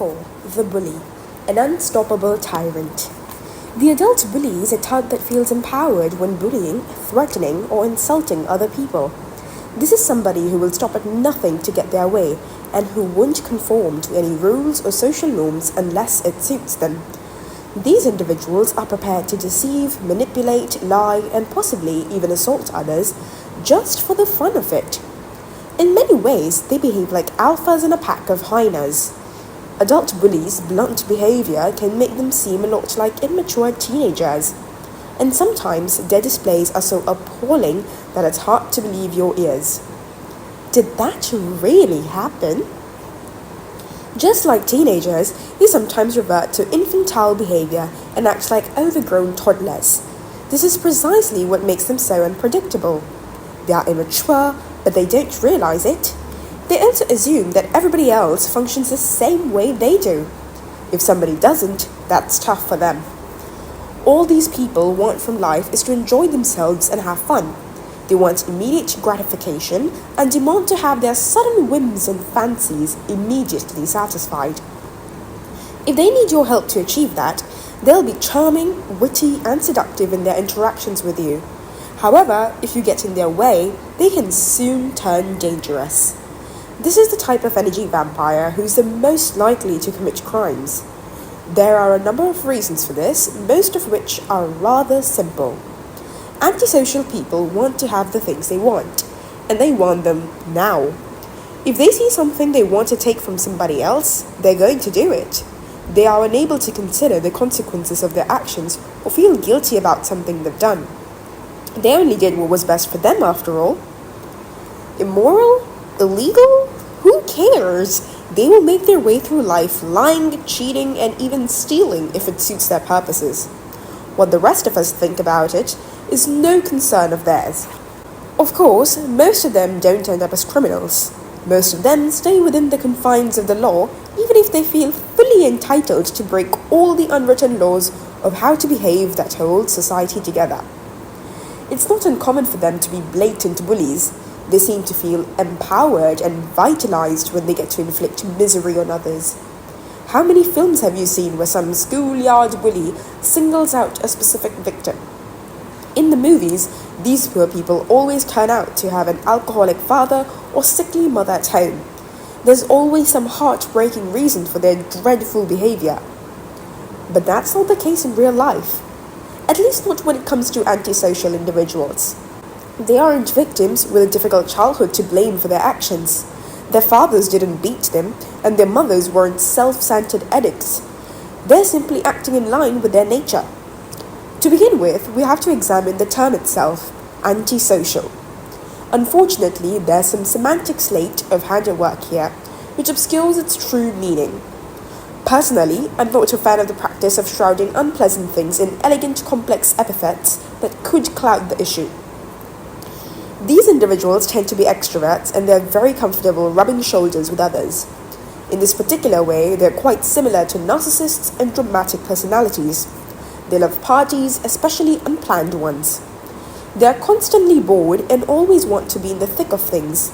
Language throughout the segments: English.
4. The bully, an unstoppable tyrant. The adult bully is a type that feels empowered when bullying, threatening, or insulting other people. This is somebody who will stop at nothing to get their way and who won't conform to any rules or social norms unless it suits them. These individuals are prepared to deceive, manipulate, lie, and possibly even assault others just for the fun of it. In many ways, they behave like alphas in a pack of hyenas. Adult bullies' blunt behavior can make them seem a lot like immature teenagers. And sometimes their displays are so appalling that it's hard to believe your ears. Did that really happen? Just like teenagers, they sometimes revert to infantile behavior and act like overgrown toddlers. This is precisely what makes them so unpredictable. They are immature, but they don't realize it. They also assume that everybody else functions the same way they do. If somebody doesn't, that's tough for them. All these people want from life is to enjoy themselves and have fun. They want immediate gratification and demand to have their sudden whims and fancies immediately satisfied. If they need your help to achieve that, they'll be charming, witty, and seductive in their interactions with you. However, if you get in their way, they can soon turn dangerous. This is the type of energy vampire who's the most likely to commit crimes. There are a number of reasons for this, most of which are rather simple. Antisocial people want to have the things they want, and they want them now. If they see something they want to take from somebody else, they're going to do it. They are unable to consider the consequences of their actions or feel guilty about something they've done. They only did what was best for them after all. Immoral? Illegal? Who cares? They will make their way through life lying, cheating, and even stealing if it suits their purposes. What the rest of us think about it is no concern of theirs. Of course, most of them don't end up as criminals. Most of them stay within the confines of the law, even if they feel fully entitled to break all the unwritten laws of how to behave that hold society together. It's not uncommon for them to be blatant bullies. They seem to feel empowered and vitalized when they get to inflict misery on others. How many films have you seen where some schoolyard bully singles out a specific victim? In the movies, these poor people always turn out to have an alcoholic father or sickly mother at home. There's always some heartbreaking reason for their dreadful behavior. But that's not the case in real life. At least not when it comes to antisocial individuals. They aren't victims with a difficult childhood to blame for their actions. Their fathers didn't beat them, and their mothers weren't self-centered addicts. They're simply acting in line with their nature. To begin with, we have to examine the term itself, antisocial. Unfortunately, there's some semantic slate of handiwork here, which obscures its true meaning. Personally, I'm not a fan of the practice of shrouding unpleasant things in elegant, complex epithets that could cloud the issue. These individuals tend to be extroverts and they're very comfortable rubbing shoulders with others. In this particular way, they're quite similar to narcissists and dramatic personalities. They love parties, especially unplanned ones. They are constantly bored and always want to be in the thick of things.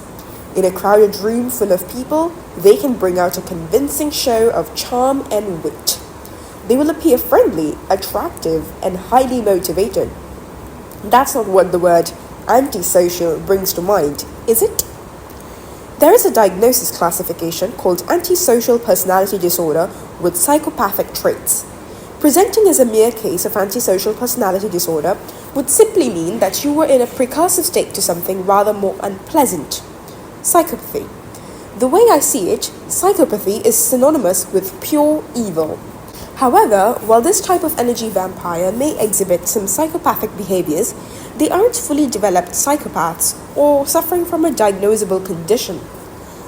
In a crowded room full of people, they can bring out a convincing show of charm and wit. They will appear friendly, attractive, and highly motivated. That's not what the word antisocial brings to mind, is it? There is a diagnosis classification called antisocial personality disorder with psychopathic traits. Presenting as a mere case of antisocial personality disorder would simply mean that you were in a precursive state to something rather more unpleasant. Psychopathy. The way I see it, psychopathy is synonymous with pure evil. However, while this type of energy vampire may exhibit some psychopathic behaviors, they aren't fully developed psychopaths or suffering from a diagnosable condition.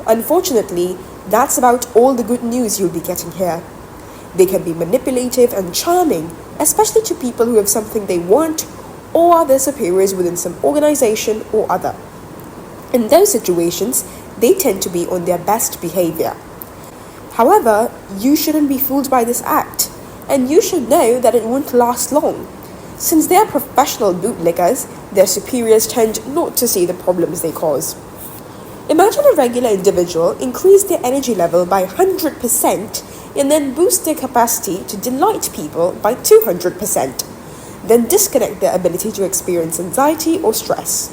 Unfortunately, that's about all the good news you'll be getting here. They can be manipulative and charming, especially to people who have something they want or are their superiors within some organization or other. In those situations, they tend to be on their best behavior. However, you shouldn't be fooled by this act, and you should know that it won't last long. Since they are professional bootlickers, their superiors tend not to see the problems they cause. Imagine a regular individual increase their energy level by 100% and then boost their capacity to delight people by 200%, then disconnect their ability to experience anxiety or stress.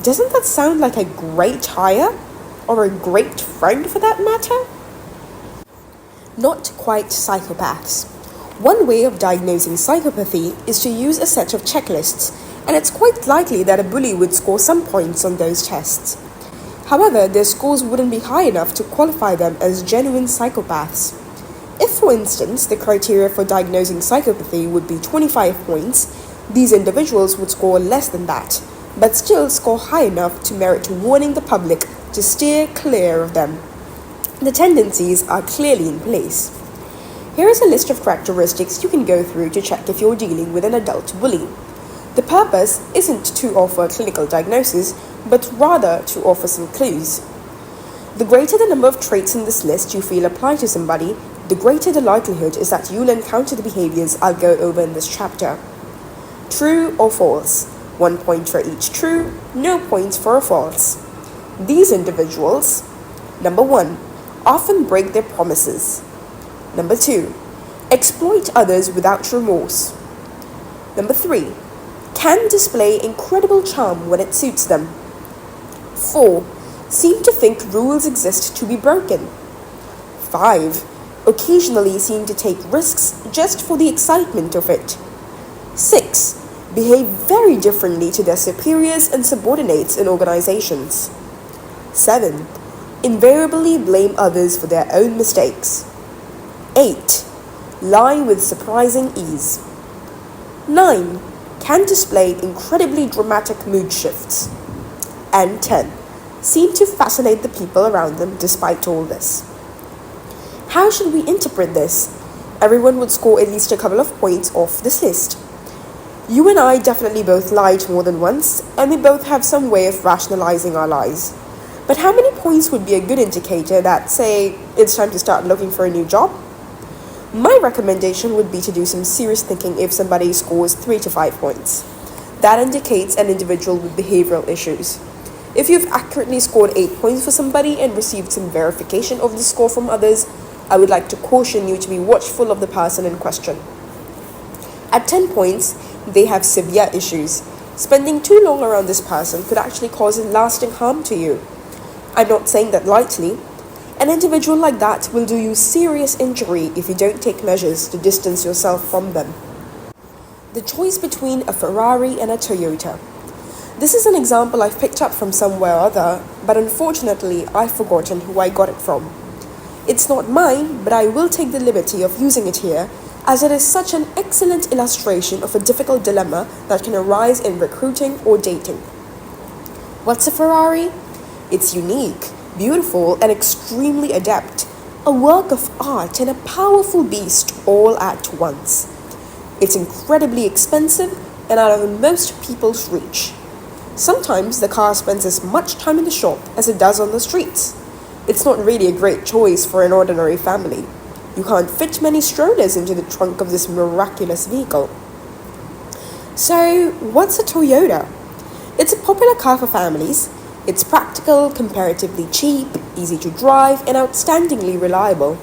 Doesn't that sound like a great hire? Or a great friend for that matter? Not quite psychopaths. One way of diagnosing psychopathy is to use a set of checklists, and it's quite likely that a bully would score some points on those tests. However, their scores wouldn't be high enough to qualify them as genuine psychopaths. If, for instance, the criteria for diagnosing psychopathy would be 25 points, these individuals would score less than that, but still score high enough to merit warning the public to steer clear of them. The tendencies are clearly in place. Here is a list of characteristics you can go through to check if you're dealing with an adult bully. The purpose isn't to offer a clinical diagnosis, but rather to offer some clues. The greater the number of traits in this list you feel apply to somebody, the greater the likelihood is that you'll encounter the behaviors I'll go over in this chapter. True or false? 1 point for each true, no points for a false. These individuals, number 1, often break their promises. Number 2, exploit others without remorse. Number 3, can display incredible charm when it suits them. 4, seem to think rules exist to be broken. 5, occasionally seem to take risks just for the excitement of it. 6, behave very differently to their superiors and subordinates in organizations. 7, invariably blame others for their own mistakes. 8, lie with surprising ease. 9, can display incredibly dramatic mood shifts. And 10, seem to fascinate the people around them despite all this. How should we interpret this? Everyone would score at least a couple of points off this list. You and I definitely both lied more than once, and we both have some way of rationalizing our lies. But how many points would be a good indicator that, say, it's time to start looking for a new job? My recommendation would be to do some serious thinking if somebody scores 3 to 5 points. That indicates an individual with behavioral issues. If you've accurately scored 8 points for somebody and received some verification of the score from others, I would like to caution you to be watchful of the person in question. At 10 points, they have severe issues. Spending too long around this person could actually cause lasting harm to you. I'm not saying that lightly. An individual like that will do you serious injury if you don't take measures to distance yourself from them. The choice between a Ferrari and a Toyota. This is an example I've picked up from somewhere or other, but unfortunately I've forgotten who I got it from. It's not mine, but I will take the liberty of using it here, as it is such an excellent illustration of a difficult dilemma that can arise in recruiting or dating. What's a Ferrari? It's unique, beautiful, and extremely adept. A work of art and a powerful beast all at once. It's incredibly expensive and out of most people's reach. Sometimes the car spends as much time in the shop as it does on the streets. It's not really a great choice for an ordinary family. You can't fit many strollers into the trunk of this miraculous vehicle. So, what's a Toyota? It's a popular car for families. It's practical, comparatively cheap, easy to drive, and outstandingly reliable.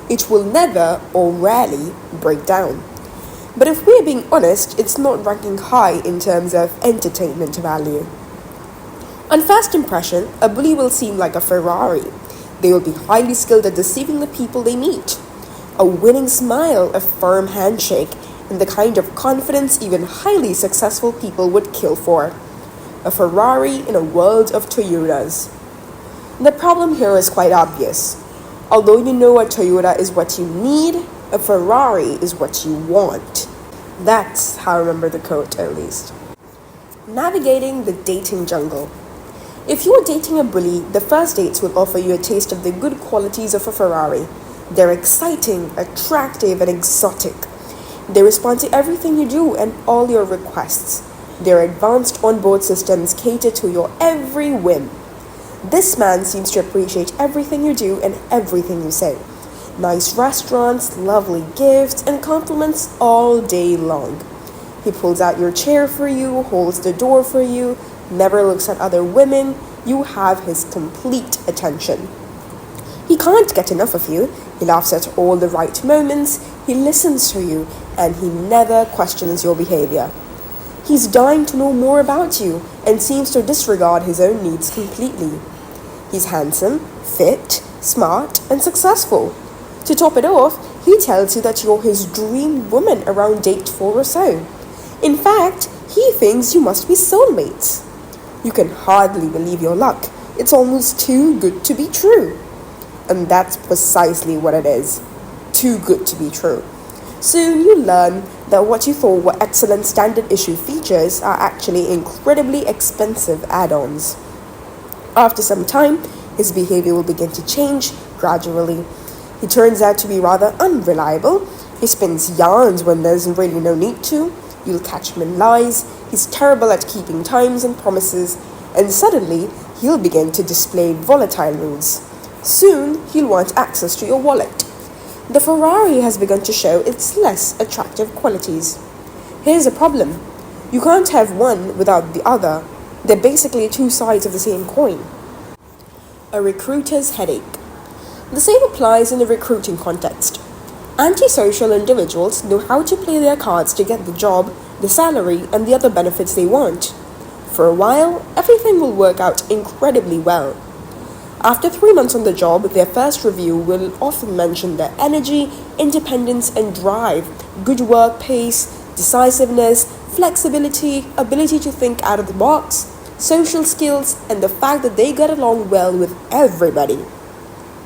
It will never, or rarely, break down. But if we're being honest, it's not ranking high in terms of entertainment value. On first impression, a bully will seem like a Ferrari. They will be highly skilled at deceiving the people they meet. A winning smile, a firm handshake, and the kind of confidence even highly successful people would kill for. A Ferrari in a world of Toyotas. The problem here is quite obvious. Although you know a Toyota is what you need, a Ferrari is what you want. That's how I remember the quote, at least. Navigating the dating jungle. If you are dating a bully, the first dates will offer you a taste of the good qualities of a Ferrari. They're exciting, attractive, and exotic. They respond to everything you do and all your requests. Their advanced onboard systems cater to your every whim. This man seems to appreciate everything you do and everything you say. Nice restaurants, lovely gifts, and compliments all day long. He pulls out your chair for you, holds the door for you, never looks at other women. You have his complete attention. He can't get enough of you. He laughs at all the right moments, he listens to you, and he never questions your behavior. He's dying to know more about you and seems to disregard his own needs completely. He's handsome, fit, smart, and successful. To top it off, he tells you that you're his dream woman around date 4 or so. In fact, he thinks you must be soulmates. You can hardly believe your luck. It's almost too good to be true. And that's precisely what it is. Too good to be true. Soon you learn that what you thought were excellent standard issue features are actually incredibly expensive add-ons. After some time, his behavior will begin to change gradually. He turns out to be rather unreliable. He spins yarns when there's really no need to. You'll catch him in lies. He's terrible at keeping times and promises. And suddenly, he'll begin to display volatile moods. Soon, he'll want access to your wallet. The Ferrari has begun to show its less attractive qualities. Here's a problem. You can't have one without the other. They're basically two sides of the same coin. A recruiter's headache. The same applies in the recruiting context. Antisocial individuals know how to play their cards to get the job, the salary, and the other benefits they want. For a while, everything will work out incredibly well. After 3 months on the job, their first review will often mention their energy, independence, and drive, good work pace, decisiveness, flexibility, ability to think out of the box, social skills, and the fact that they get along well with everybody.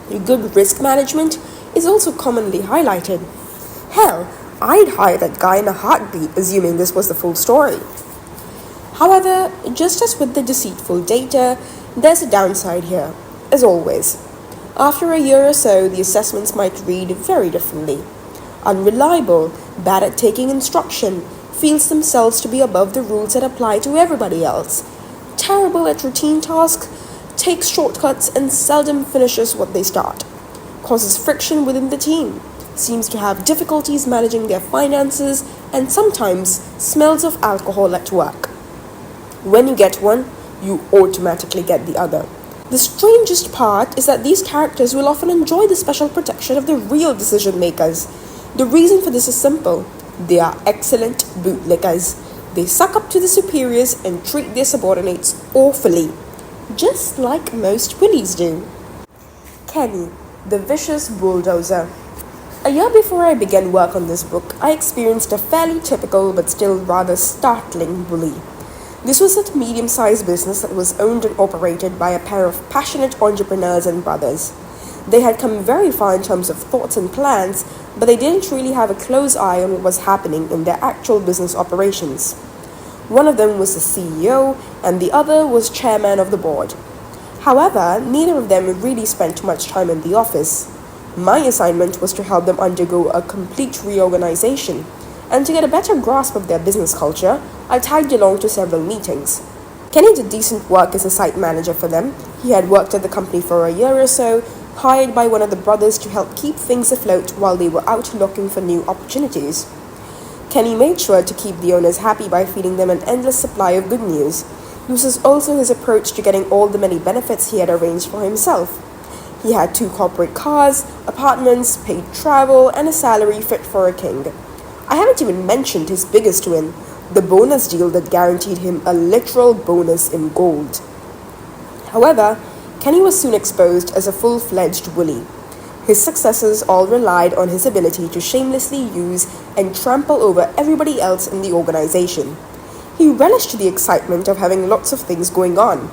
Good risk management is also commonly highlighted. Hell, I'd hire that guy in a heartbeat, assuming this was the full story. However, just as with the deceitful data, there's a downside here, as always. After a year or so, the assessments might read very differently. Unreliable, bad at taking instruction, feels themselves to be above the rules that apply to everybody else. Terrible at routine tasks, takes shortcuts and seldom finishes what they start. Causes friction within the team, seems to have difficulties managing their finances, and sometimes smells of alcohol at work. When you get one, you automatically get the other. The strangest part is that these characters will often enjoy the special protection of the real decision makers. The reason for this is simple. They are excellent bootlickers. They suck up to the superiors and treat their subordinates awfully, just like most bullies do. Kenny, the vicious bulldozer. A year before I began work on this book, I experienced a fairly typical but still rather startling bully. This was a medium-sized business that was owned and operated by a pair of passionate entrepreneurs and brothers. They had come very far in terms of thoughts and plans, but they didn't really have a close eye on what was happening in their actual business operations. One of them was the CEO, and the other was chairman of the board. However, neither of them really spent much time in the office. My assignment was to help them undergo a complete reorganization, and to get a better grasp of their business culture, I tagged along to several meetings. Kenny did decent work as a site manager for them. He had worked at the company for a year or so, hired by one of the brothers to help keep things afloat while they were out looking for new opportunities. Kenny made sure to keep the owners happy by feeding them an endless supply of good news. This was also his approach to getting all the many benefits he had arranged for himself. He had 2 corporate cars, apartments, paid travel, and a salary fit for a king. I haven't even mentioned his biggest win, the bonus deal that guaranteed him a literal bonus in gold. However, Kenny was soon exposed as a full-fledged bully. His successes all relied on his ability to shamelessly use and trample over everybody else in the organization. He relished the excitement of having lots of things going on.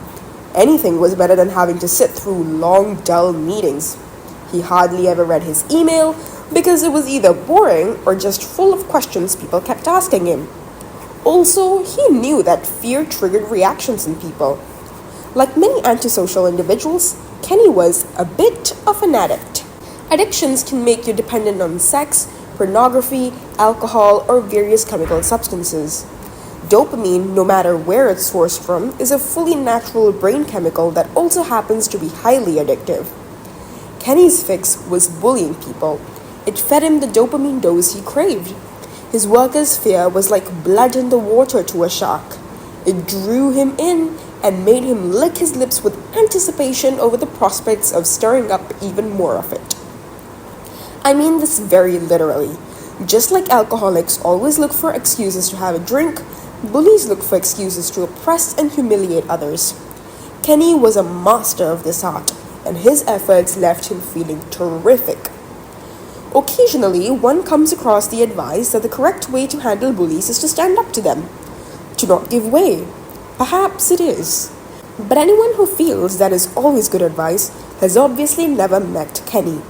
Anything was better than having to sit through long, dull meetings. He hardly ever read his email because it was either boring or just full of questions people kept asking him. Also, he knew that fear triggered reactions in people. Like many antisocial individuals, Kenny was a bit of an addict. Addictions can make you dependent on sex, pornography, alcohol, or various chemical substances. Dopamine, no matter where it's sourced from, is a fully natural brain chemical that also happens to be highly addictive. Kenny's fix was bullying people. It fed him the dopamine dose he craved. His workers' fear was like blood in the water to a shark. It drew him in and made him lick his lips with anticipation over the prospects of stirring up even more of it. I mean this very literally. Just like alcoholics always look for excuses to have a drink, bullies look for excuses to oppress and humiliate others. Kenny was a master of this art, and his efforts left him feeling terrific. Occasionally, one comes across the advice that the correct way to handle bullies is to stand up to them, to not give way. Perhaps it is. But anyone who feels that is always good advice has obviously never met Kenny.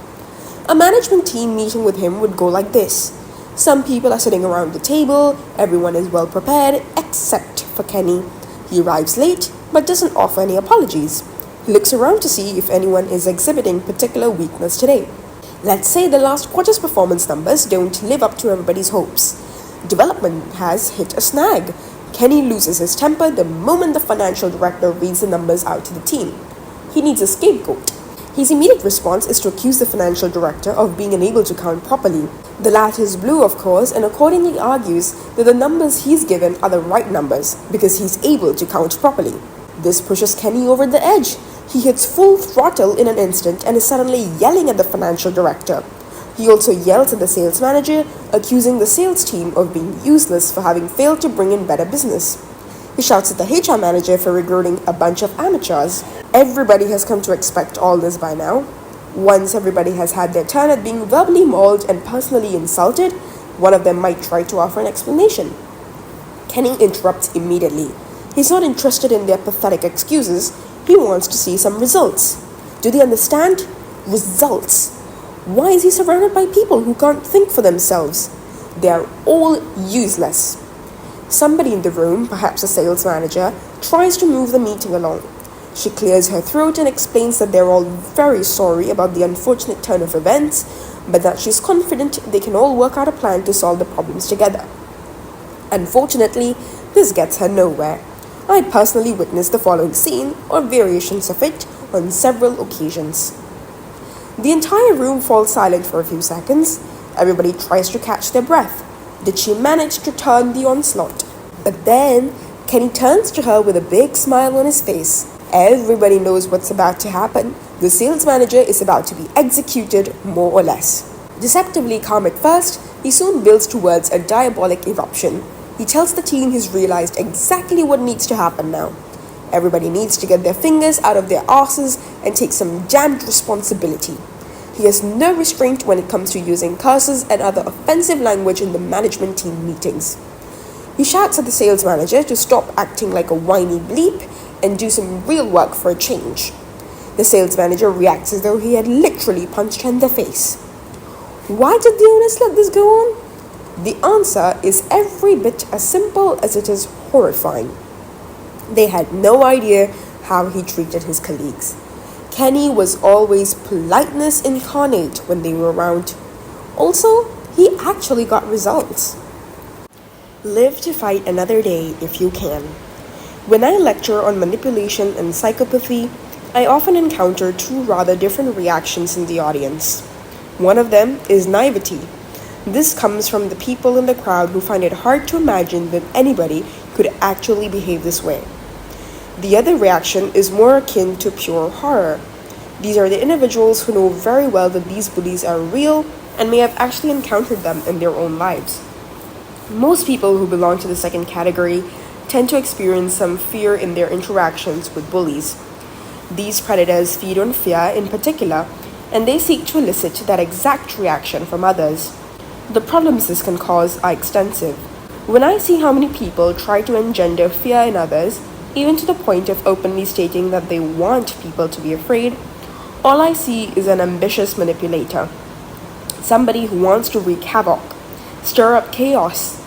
A management team meeting with him would go like this. Some people are sitting around the table, everyone is well prepared, except for Kenny. He arrives late, but doesn't offer any apologies. He looks around to see if anyone is exhibiting particular weakness today. Let's say the last quarter's performance numbers don't live up to everybody's hopes. Development has hit a snag. Kenny loses his temper the moment the financial director reads the numbers out to the team. He needs a scapegoat. His immediate response is to accuse the financial director of being unable to count properly. The latter is blue, of course, and accordingly argues that the numbers he's given are the right numbers because he's able to count properly. This pushes Kenny over the edge. He hits full throttle in an instant and is suddenly yelling at the financial director. He also yells at the sales manager, accusing the sales team of being useless for having failed to bring in better business. He shouts at the HR manager for recruiting a bunch of amateurs. Everybody has come to expect all this by now. Once everybody has had their turn at being verbally mauled and personally insulted, one of them might try to offer an explanation. Kenny interrupts immediately. He's not interested in their pathetic excuses. He wants to see some results. Do they understand? Results. Why is he surrounded by people who can't think for themselves? They are all useless. Somebody in the room, perhaps a sales manager, tries to move the meeting along. She clears her throat and explains that they're all very sorry about the unfortunate turn of events, but that she's confident they can all work out a plan to solve the problems together. Unfortunately, this gets her nowhere. I personally witnessed the following scene, or variations of it, on several occasions. The entire room falls silent for a few seconds. Everybody tries to catch their breath. Did she manage to turn the onslaught? But then, Kenny turns to her with a big smile on his face. Everybody knows what's about to happen. The sales manager is about to be executed, more or less. Deceptively calm at first, he soon builds towards a diabolic eruption. He tells the team he's realized exactly what needs to happen now. Everybody needs to get their fingers out of their asses and take some damned responsibility. He has no restraint when it comes to using curses and other offensive language in the management team meetings. He shouts at the sales manager to stop acting like a whiny bleep and do some real work for a change. The sales manager reacts as though he had literally punched her in the face. Why did the owners let this go on? The answer is every bit as simple as it is horrifying. They had no idea how he treated his colleagues. Kenny was always politeness incarnate when they were around. Also, he actually got results. Live to fight another day if you can. When I lecture on manipulation and psychopathy, I often encounter two rather different reactions in the audience. One of them is naivety. This comes from the people in the crowd who find it hard to imagine that anybody could actually behave this way. The other reaction is more akin to pure horror. These are the individuals who know very well that these bullies are real and may have actually encountered them in their own lives. Most people who belong to the second category tend to experience some fear in their interactions with bullies. These predators feed on fear in particular, and they seek to elicit that exact reaction from others. The problems this can cause are extensive. When I see how many people try to engender fear in others, even to the point of openly stating that they want people to be afraid, all I see is an ambitious manipulator. Somebody who wants to wreak havoc, stir up chaos.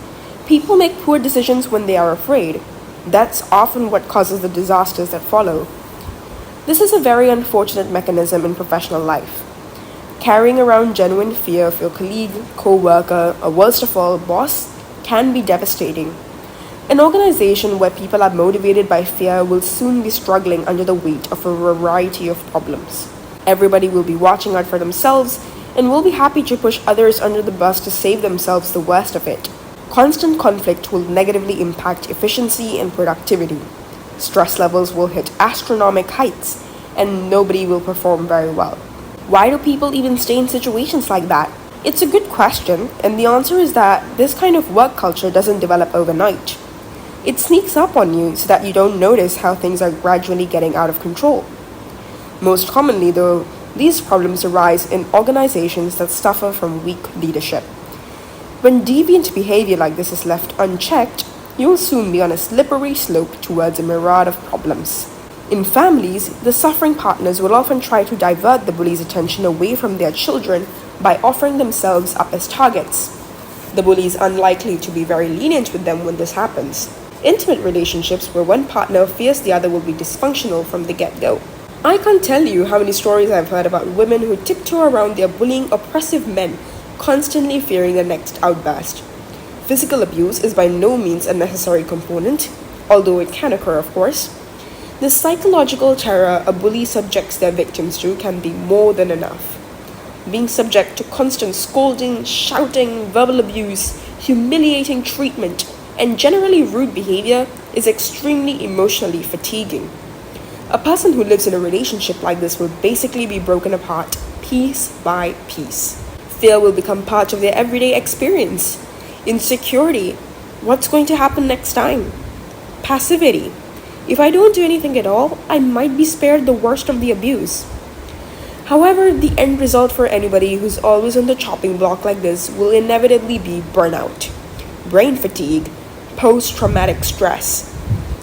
People make poor decisions when they are afraid. That's often what causes the disasters that follow. This is a very unfortunate mechanism in professional life. Carrying around genuine fear of your colleague, co-worker, or worst of all, boss, can be devastating. An organization where people are motivated by fear will soon be struggling under the weight of a variety of problems. Everybody will be watching out for themselves and will be happy to push others under the bus to save themselves the worst of it. Constant conflict will negatively impact efficiency and productivity. Stress levels will hit astronomical heights, and nobody will perform very well. Why do people even stay in situations like that? It's a good question, and the answer is that this kind of work culture doesn't develop overnight. It sneaks up on you so that you don't notice how things are gradually getting out of control. Most commonly, though, these problems arise in organizations that suffer from weak leadership. When deviant behavior like this is left unchecked, you will soon be on a slippery slope towards a myriad of problems. In families, the suffering partners will often try to divert the bully's attention away from their children by offering themselves up as targets. The bully is unlikely to be very lenient with them when this happens. Intimate relationships where one partner fears the other will be dysfunctional from the get-go. I can't tell you how many stories I've heard about women who tiptoe around their bullying oppressive men, constantly fearing the next outburst. Physical abuse is by no means a necessary component, although it can occur, of course. The psychological terror a bully subjects their victims to can be more than enough. Being subject to constant scolding, shouting, verbal abuse, humiliating treatment, and generally rude behavior is extremely emotionally fatiguing. A person who lives in a relationship like this will basically be broken apart piece by piece. Fear will become part of their everyday experience. Insecurity. What's going to happen next time? Passivity. If I don't do anything at all, I might be spared the worst of the abuse. However, the end result for anybody who's always on the chopping block like this will inevitably be burnout, brain fatigue, post-traumatic stress.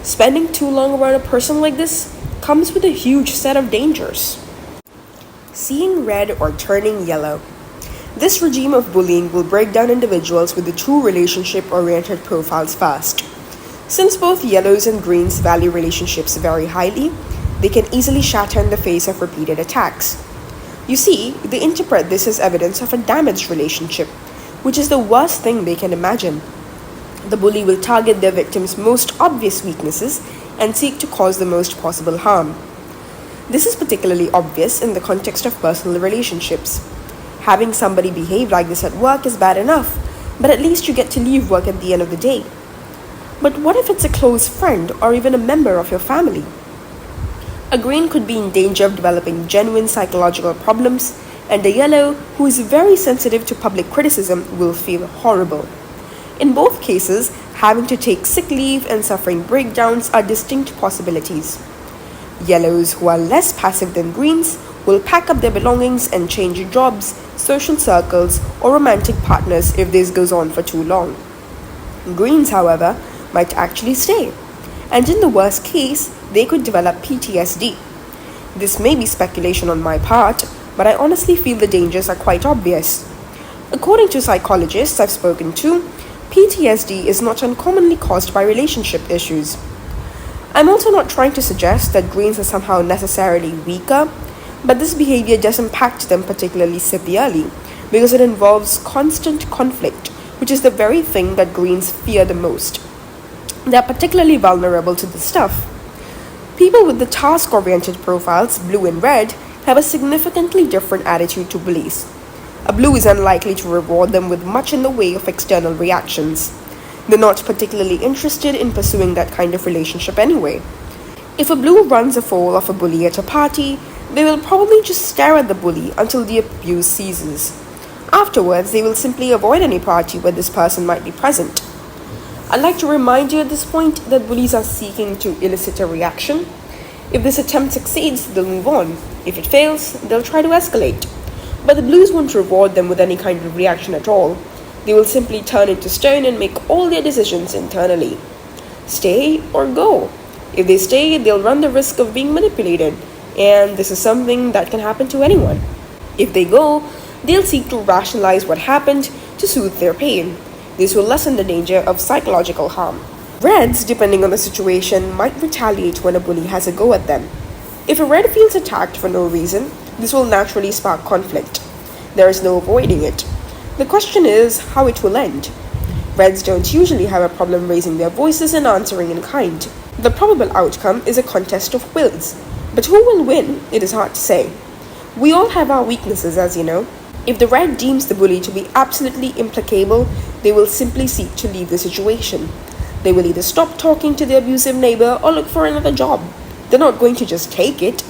Spending too long around a person like this comes with a huge set of dangers. Seeing red or turning yellow. This regime of bullying will break down individuals with the true relationship-oriented profiles first. Since both yellows and greens value relationships very highly, they can easily shatter in the face of repeated attacks. You see, they interpret this as evidence of a damaged relationship, which is the worst thing they can imagine. The bully will target their victim's most obvious weaknesses and seek to cause the most possible harm. This is particularly obvious in the context of personal relationships. Having somebody behave like this at work is bad enough, but at least you get to leave work at the end of the day. But what if it's a close friend or even a member of your family? A green could be in danger of developing genuine psychological problems, and a yellow, who is very sensitive to public criticism, will feel horrible. In both cases, having to take sick leave and suffering breakdowns are distinct possibilities. Yellows, who are less passive than greens, will pack up their belongings and change jobs, social circles, or romantic partners if this goes on for too long. Greens, however, might actually stay, and in the worst case, they could develop PTSD. This may be speculation on my part, but I honestly feel the dangers are quite obvious. According to psychologists I've spoken to, PTSD is not uncommonly caused by relationship issues. I'm also not trying to suggest that greens are somehow necessarily weaker, but this behavior does impact them particularly severely because it involves constant conflict, which is the very thing that greens fear the most. They are particularly vulnerable to this stuff. People with the task-oriented profiles, blue and red, have a significantly different attitude to bullies. A blue is unlikely to reward them with much in the way of external reactions. They're not particularly interested in pursuing that kind of relationship anyway. If a blue runs afoul of a bully at a party, they will probably just stare at the bully until the abuse ceases. Afterwards, they will simply avoid any party where this person might be present. I'd like to remind you at this point that bullies are seeking to elicit a reaction. If this attempt succeeds, they'll move on. If it fails, they'll try to escalate. But the blues won't reward them with any kind of reaction at all. They will simply turn into stone and make all their decisions internally. Stay or go. If they stay, they'll run the risk of being manipulated, and this is something that can happen to anyone. If they go, they'll seek to rationalize what happened to soothe their pain. This will lessen the danger of psychological harm. Reds, depending on the situation, might retaliate when a bully has a go at them. If a red feels attacked for no reason, this will naturally spark conflict. There is no avoiding it. The question is how it will end. Reds don't usually have a problem raising their voices and answering in kind. The probable outcome is a contest of wills. But who will win? It is hard to say. We all have our weaknesses, as you know. If the red deems the bully to be absolutely implacable, they will simply seek to leave the situation. They will either stop talking to the abusive neighbor or look for another job. They're not going to just take it.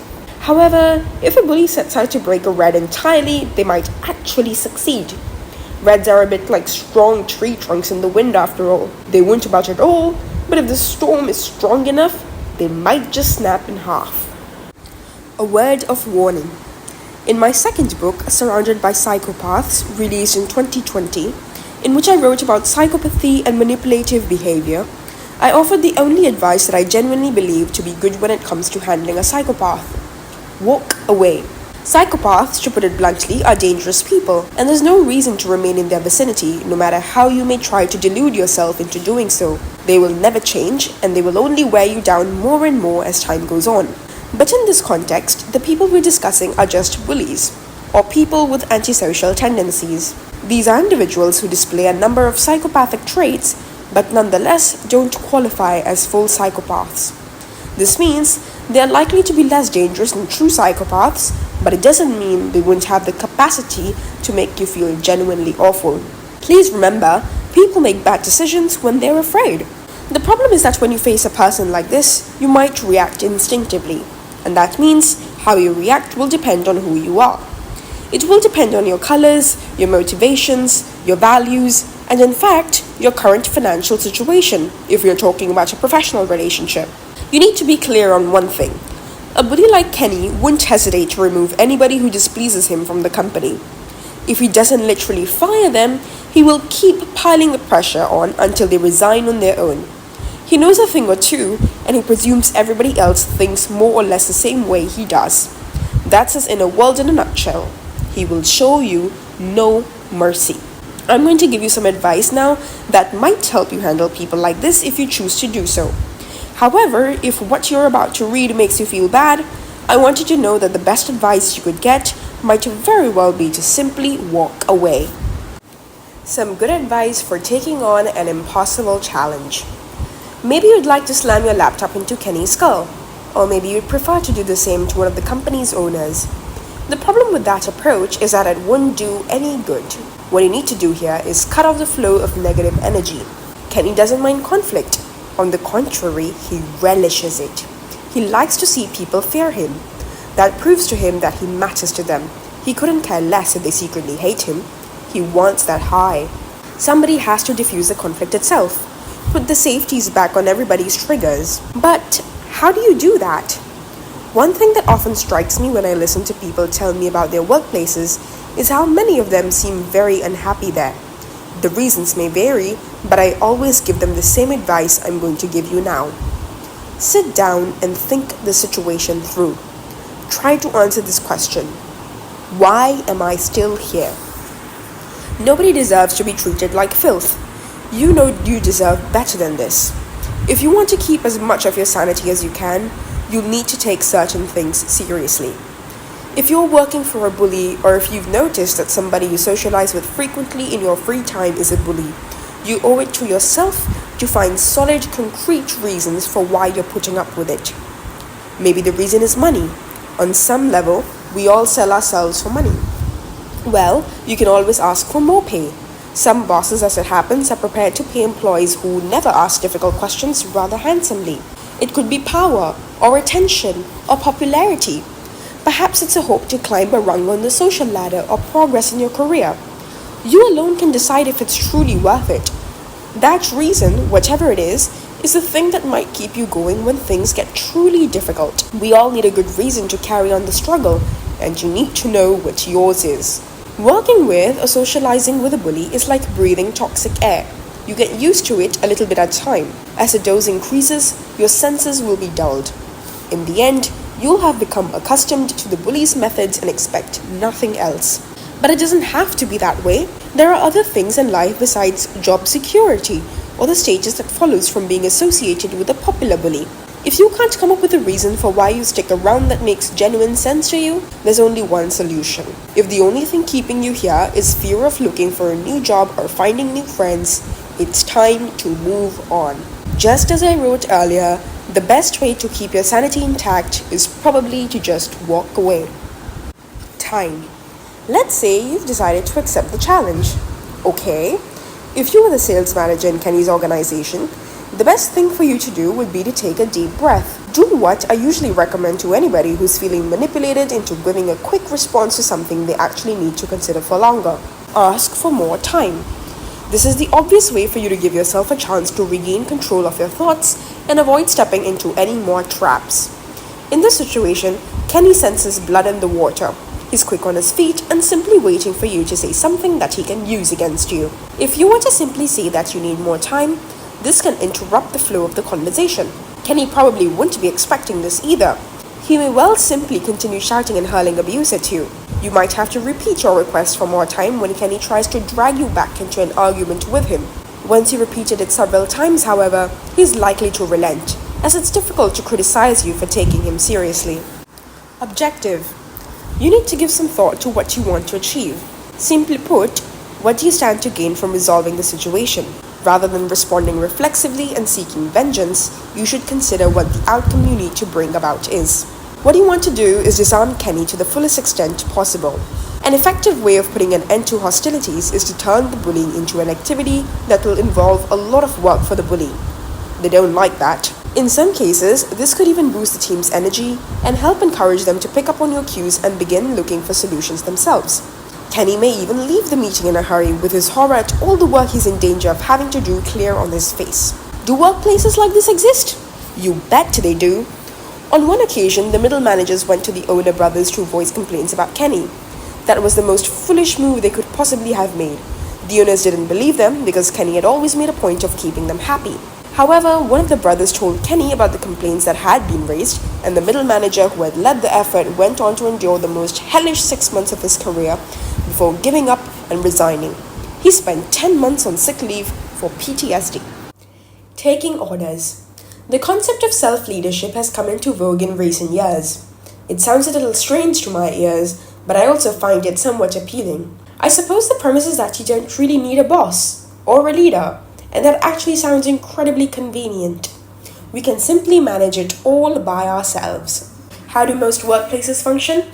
However, if a bully sets out to break a red entirely, they might actually succeed. Reds are a bit like strong tree trunks in the wind after all. They won't budge at all, but if the storm is strong enough, they might just snap in half. A word of warning. In my second book, Surrounded by Psychopaths, released in 2020, in which I wrote about psychopathy and manipulative behavior, I offered the only advice that I genuinely believe to be good when it comes to handling a psychopath. Walk away. Psychopaths, to put it bluntly, are dangerous people, and there's no reason to remain in their vicinity, no matter how you may try to delude yourself into doing so. They will never change, and they will only wear you down more and more as time goes on. But in this context, the people we're discussing are just bullies, or people with antisocial tendencies. These are individuals who display a number of psychopathic traits, but nonetheless don't qualify as full psychopaths. This means they are likely to be less dangerous than true psychopaths, but it doesn't mean they won't have the capacity to make you feel genuinely awful. Please remember, people make bad decisions when they're afraid. The problem is that when you face a person like this, you might react instinctively, and that means how you react will depend on who you are. It will depend on your colors, your motivations, your values, and in fact, your current financial situation, if you're talking about a professional relationship. You need to be clear on one thing. A bully like Kenny wouldn't hesitate to remove anybody who displeases him from the company. If he doesn't literally fire them, he will keep piling the pressure on until they resign on their own. He knows a thing or two, and he presumes everybody else thinks more or less the same way he does. That's his inner world in a nutshell. He will show you no mercy. I'm going to give you some advice now that might help you handle people like this if you choose to do so. However, if what you're about to read makes you feel bad, I want you to know that the best advice you could get might very well be to simply walk away. Some good advice for taking on an impossible challenge. Maybe you'd like to slam your laptop into Kenny's skull, or maybe you'd prefer to do the same to one of the company's owners. The problem with that approach is that it wouldn't do any good. What you need to do here is cut off the flow of negative energy. Kenny doesn't mind conflict. On the contrary, he relishes it. He likes to see people fear him. That proves to him that he matters to them. He couldn't care less if they secretly hate him. He wants that high. Somebody has to diffuse the conflict itself. Put the safeties back on everybody's triggers. But how do you do that? One thing that often strikes me when I listen to people tell me about their workplaces is how many of them seem very unhappy there. The reasons may vary, but I always give them the same advice I'm going to give you now. Sit down and think the situation through. Try to answer this question. Why am I still here? Nobody deserves to be treated like filth. You know you deserve better than this. If you want to keep as much of your sanity as you can, you'll need to take certain things seriously. If you're working for a bully, or if you've noticed that somebody you socialize with frequently in your free time is a bully, you owe it to yourself to find solid, concrete reasons for why you're putting up with it. Maybe the reason is money. On some level, we all sell ourselves for money. Well, you can always ask for more pay. Some bosses, as it happens, are prepared to pay employees who never ask difficult questions rather handsomely. It could be power, or attention, or popularity. Perhaps it's a hope to climb a rung on the social ladder or progress in your career. You alone can decide if it's truly worth it. That reason, whatever it is the thing that might keep you going when things get truly difficult. We all need a good reason to carry on the struggle, and you need to know what yours is. Working with or socializing with a bully is like breathing toxic air. You get used to it a little bit at a time. As the dose increases, your senses will be dulled. In the end, you'll have become accustomed to the bully's methods and expect nothing else. But it doesn't have to be that way. There are other things in life besides job security or the status that follows from being associated with a popular bully. If you can't come up with a reason for why you stick around that makes genuine sense to you, there's only one solution. If the only thing keeping you here is fear of looking for a new job or finding new friends, it's time to move on. Just as I wrote earlier, the best way to keep your sanity intact is probably to just walk away. Time. Let's say you've decided to accept the challenge. Okay, if you were the sales manager in Kenny's organization, the best thing for you to do would be to take a deep breath. Do what I usually recommend to anybody who's feeling manipulated into giving a quick response to something they actually need to consider for longer. Ask for more time. This is the obvious way for you to give yourself a chance to regain control of your thoughts and avoid stepping into any more traps. In this situation, Kenny senses blood in the water. He's quick on his feet and simply waiting for you to say something that he can use against you. If you were to simply say that you need more time, this can interrupt the flow of the conversation. Kenny probably wouldn't be expecting this either. He may well simply continue shouting and hurling abuse at you. You might have to repeat your request for more time when Kenny tries to drag you back into an argument with him. Once you repeated it several times, however, he's likely to relent, as it's difficult to criticize you for taking him seriously. Objective. You need to give some thought to what you want to achieve. Simply put, what do you stand to gain from resolving the situation? Rather than responding reflexively and seeking vengeance, you should consider what the outcome you need to bring about is. What you want to do is disarm Kenny to the fullest extent possible. An effective way of putting an end to hostilities is to turn the bullying into an activity that will involve a lot of work for the bully. They don't like that. In some cases, this could even boost the team's energy and help encourage them to pick up on your cues and begin looking for solutions themselves. Kenny may even leave the meeting in a hurry with his horror at all the work he's in danger of having to do clear on his face. Do workplaces like this exist? You bet they do. On one occasion, the middle managers went to the owner brothers to voice complaints about Kenny. That was the most foolish move they could possibly have made. The owners didn't believe them because Kenny had always made a point of keeping them happy. However, one of the brothers told Kenny about the complaints that had been raised, and the middle manager who had led the effort went on to endure the most hellish 6 months of his career before giving up and resigning. He spent 10 months on sick leave for PTSD. Taking orders. The concept of self-leadership has come into vogue in recent years. It sounds a little strange to my ears, but I also find it somewhat appealing. I suppose the premise is that you don't really need a boss or a leader, and that actually sounds incredibly convenient. We can simply manage it all by ourselves. How do most workplaces function?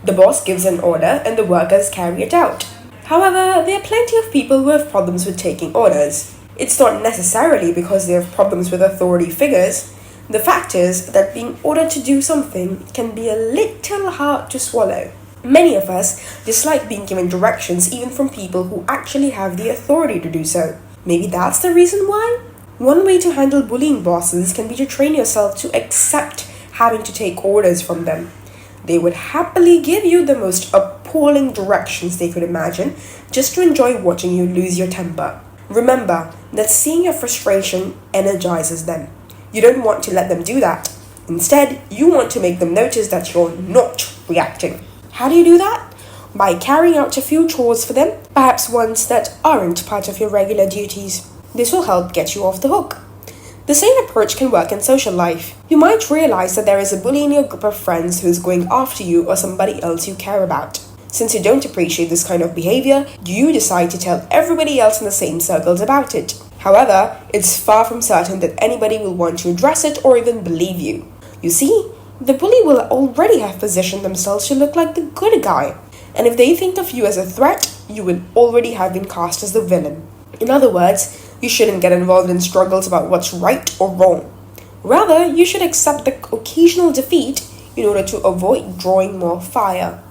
The boss gives an order and the workers carry it out. However, there are plenty of people who have problems with taking orders. It's not necessarily because they have problems with authority figures. The fact is that being ordered to do something can be a little hard to swallow. Many of us dislike being given directions even from people who actually have the authority to do so. Maybe that's the reason why? One way to handle bullying bosses can be to train yourself to accept having to take orders from them. They would happily give you the most appalling directions they could imagine just to enjoy watching you lose your temper. Remember that seeing your frustration energizes them. You don't want to let them do that. Instead, you want to make them notice that you're not reacting. How do you do that? By carrying out a few chores for them, perhaps ones that aren't part of your regular duties. This will help get you off the hook. The same approach can work in social life. You might realize that there is a bully in your group of friends who is going after you or somebody else you care about. Since you don't appreciate this kind of behavior, you decide to tell everybody else in the same circles about it. However, it's far from certain that anybody will want to address it or even believe you. You see, the bully will already have positioned themselves to look like the good guy. And if they think of you as a threat, you will already have been cast as the villain. In other words, you shouldn't get involved in struggles about what's right or wrong. Rather, you should accept the occasional defeat in order to avoid drawing more fire.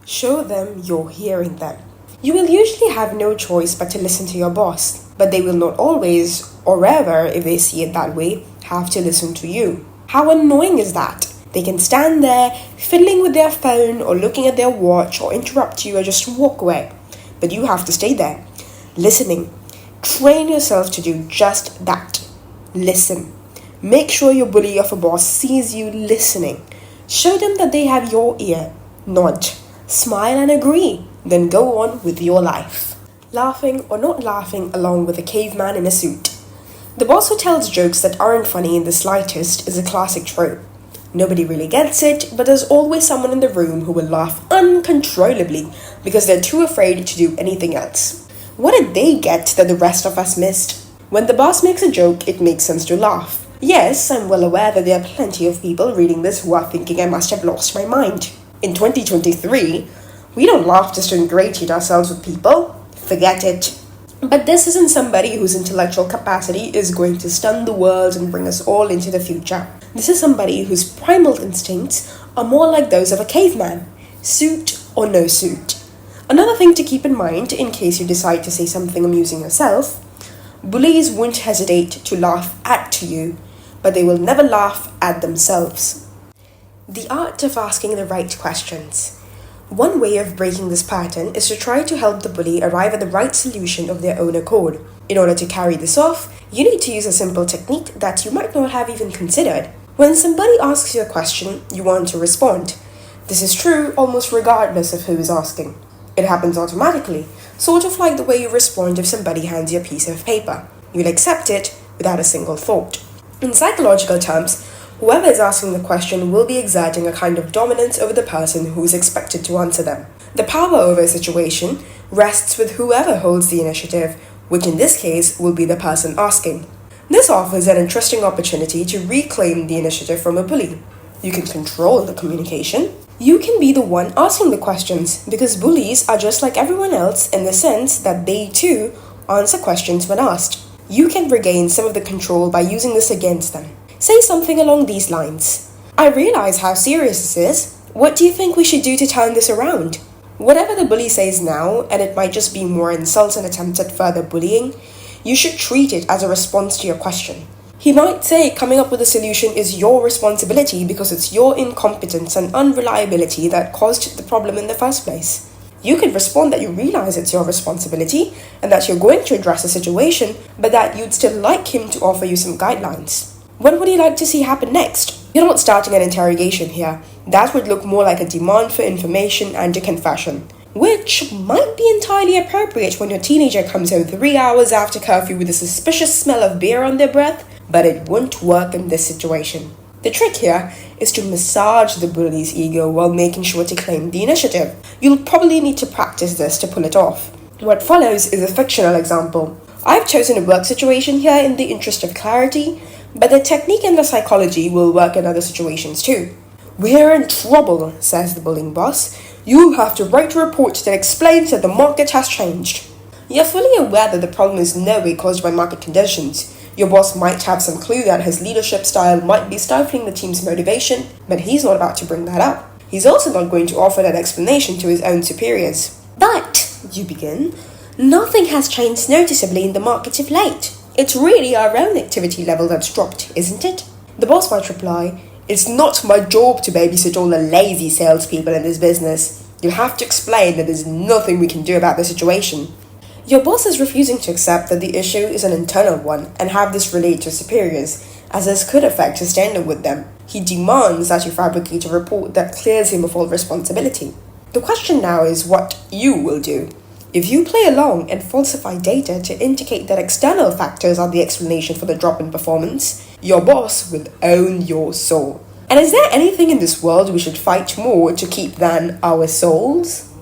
Show them you're hearing them. You will usually have no choice but to listen to your boss, but they will not always, or ever, if they see it that way, have to listen to you. How annoying is that? They can stand there, fiddling with their phone or looking at their watch or interrupt you or just walk away. But you have to stay there, listening. Train yourself to do just that. Listen. Make sure your bully of a boss sees you listening. Show them that they have your ear. Nod. Smile and agree. Then go on with your life. Laughing or not laughing along with a caveman in a suit. The boss who tells jokes that aren't funny in the slightest is a classic trope. Nobody really gets it, but there's always someone in the room who will laugh uncontrollably because they're too afraid to do anything else. What did they get that the rest of us missed? When the boss makes a joke, it makes sense to laugh. Yes, I'm well aware that there are plenty of people reading this who are thinking I must have lost my mind. In 2023, we don't laugh just to ingratiate ourselves with people. Forget it. But this isn't somebody whose intellectual capacity is going to stun the world and bring us all into the future. This is somebody whose primal instincts are more like those of a caveman, suit or no suit. Another thing to keep in mind, in case you decide to say something amusing yourself, bullies won't hesitate to laugh at you, but they will never laugh at themselves. The art of asking the right questions. One way of breaking this pattern is to try to help the bully arrive at the right solution of their own accord. In order to carry this off, you need to use a simple technique that you might not have even considered. When somebody asks you a question, you want to respond. This is true almost regardless of who is asking. It happens automatically, sort of like the way you respond if somebody hands you a piece of paper. You'll accept it without a single thought. In psychological terms, whoever is asking the question will be exerting a kind of dominance over the person who is expected to answer them. The power over a situation rests with whoever holds the initiative, which in this case will be the person asking. This offers an interesting opportunity to reclaim the initiative from a bully. You can control the communication. You can be the one asking the questions, because bullies are just like everyone else in the sense that they too answer questions when asked. You can regain some of the control by using this against them. Say something along these lines. I realize how serious this is. What do you think we should do to turn this around? Whatever the bully says now, and it might just be more insults and attempts at further bullying, you should treat it as a response to your question. He might say coming up with a solution is your responsibility because it's your incompetence and unreliability that caused the problem in the first place. You could respond that you realize it's your responsibility and that you're going to address the situation, but that you'd still like him to offer you some guidelines. What would he like to see happen next? You're not starting an interrogation here. That would look more like a demand for information and a confession, which might be entirely appropriate when your teenager comes home 3 hours after curfew with a suspicious smell of beer on their breath, but it won't work in this situation. The trick here is to massage the bully's ego while making sure to claim the initiative. You'll probably need to practice this to pull it off. What follows is a fictional example. I've chosen a work situation here in the interest of clarity, but the technique and the psychology will work in other situations too. We're in trouble, says the bullying boss. You have to write a report that explains that the market has changed. You're fully aware that the problem is no way caused by market conditions. Your boss might have some clue that his leadership style might be stifling the team's motivation, but he's not about to bring that up. He's also not going to offer that explanation to his own superiors. But, you begin, nothing has changed noticeably in the market of late. It's really our own activity level that's dropped, isn't it? The boss might reply, it's not my job to babysit all the lazy salespeople in this business. You'll have to explain that there's nothing we can do about the situation. Your boss is refusing to accept that the issue is an internal one and have this relate to superiors, as this could affect his standing with them. He demands that you fabricate a report that clears him of all responsibility. The question now is what you will do. If you play along and falsify data to indicate that external factors are the explanation for the drop in performance, your boss will own your soul. And is there anything in this world we should fight more to keep than our souls?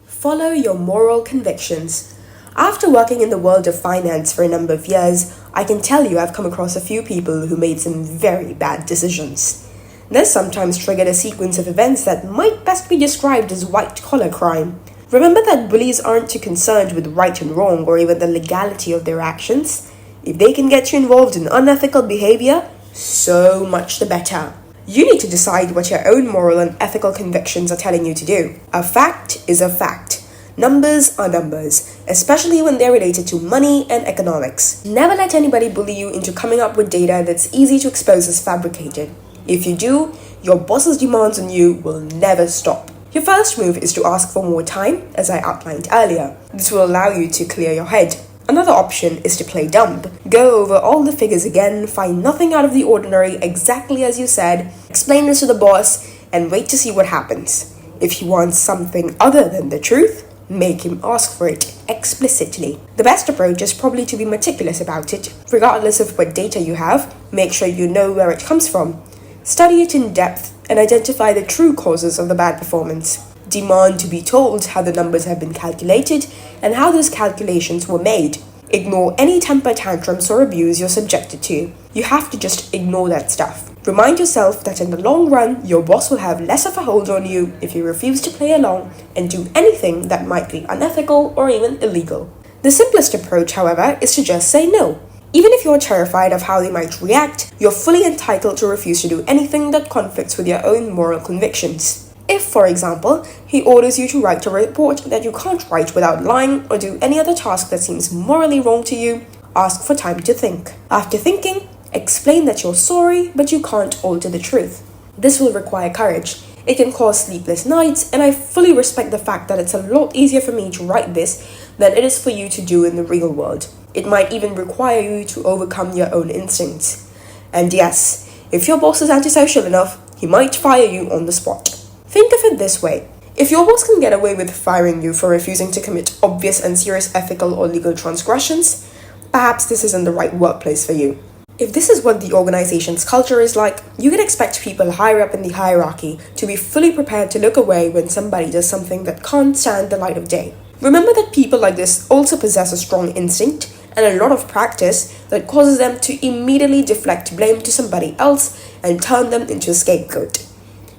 Follow your moral convictions. After working in the world of finance for a number of years, I can tell you I've come across a few people who made some very bad decisions. This sometimes triggered a sequence of events that might best be described as white-collar crime. Remember that bullies aren't too concerned with right and wrong or even the legality of their actions. If they can get you involved in unethical behavior, so much the better. You need to decide what your own moral and ethical convictions are telling you to do. A fact is a fact. Numbers are numbers, especially when they're related to money and economics. Never let anybody bully you into coming up with data that's easy to expose as fabricated. If you do, your boss's demands on you will never stop. Your first move is to ask for more time, as I outlined earlier. This will allow you to clear your head. Another option is to play dumb. Go over all the figures again, find nothing out of the ordinary exactly as you said, explain this to the boss, and wait to see what happens. If he wants something other than the truth, make him ask for it explicitly. The best approach is probably to be meticulous about it. Regardless of what data you have, make sure you know where it comes from. Study it in depth and identify the true causes of the bad performance. Demand to be told how the numbers have been calculated and how those calculations were made. Ignore any temper tantrums or abuse you're subjected to. You have to just ignore that stuff. Remind yourself that in the long run, your boss will have less of a hold on you if you refuse to play along and do anything that might be unethical or even illegal. The simplest approach, however, is to just say no. Even if you're terrified of how they might react, you're fully entitled to refuse to do anything that conflicts with your own moral convictions. If, for example, he orders you to write a report that you can't write without lying or do any other task that seems morally wrong to you, ask for time to think. After thinking, explain that you're sorry, but you can't alter the truth. This will require courage. It can cause sleepless nights, and I fully respect the fact that it's a lot easier for me to write this than it is for you to do in the real world. It might even require you to overcome your own instincts. And yes, if your boss is antisocial enough, he might fire you on the spot. Think of it this way. If your boss can get away with firing you for refusing to commit obvious and serious ethical or legal transgressions, perhaps this isn't the right workplace for you. If this is what the organization's culture is like, you can expect people higher up in the hierarchy to be fully prepared to look away when somebody does something that can't stand the light of day. Remember that people like this also possess a strong instinct and a lot of practice that causes them to immediately deflect blame to somebody else and turn them into a scapegoat.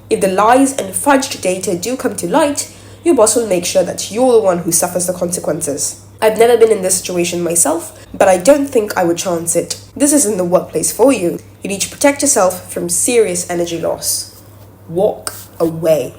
If the lies and fudged data do come to light, your boss will make sure that you're the one who suffers the consequences. I've never been in this situation myself, but I don't think I would chance it. This isn't the workplace for you. You need to protect yourself from serious energy loss. Walk away.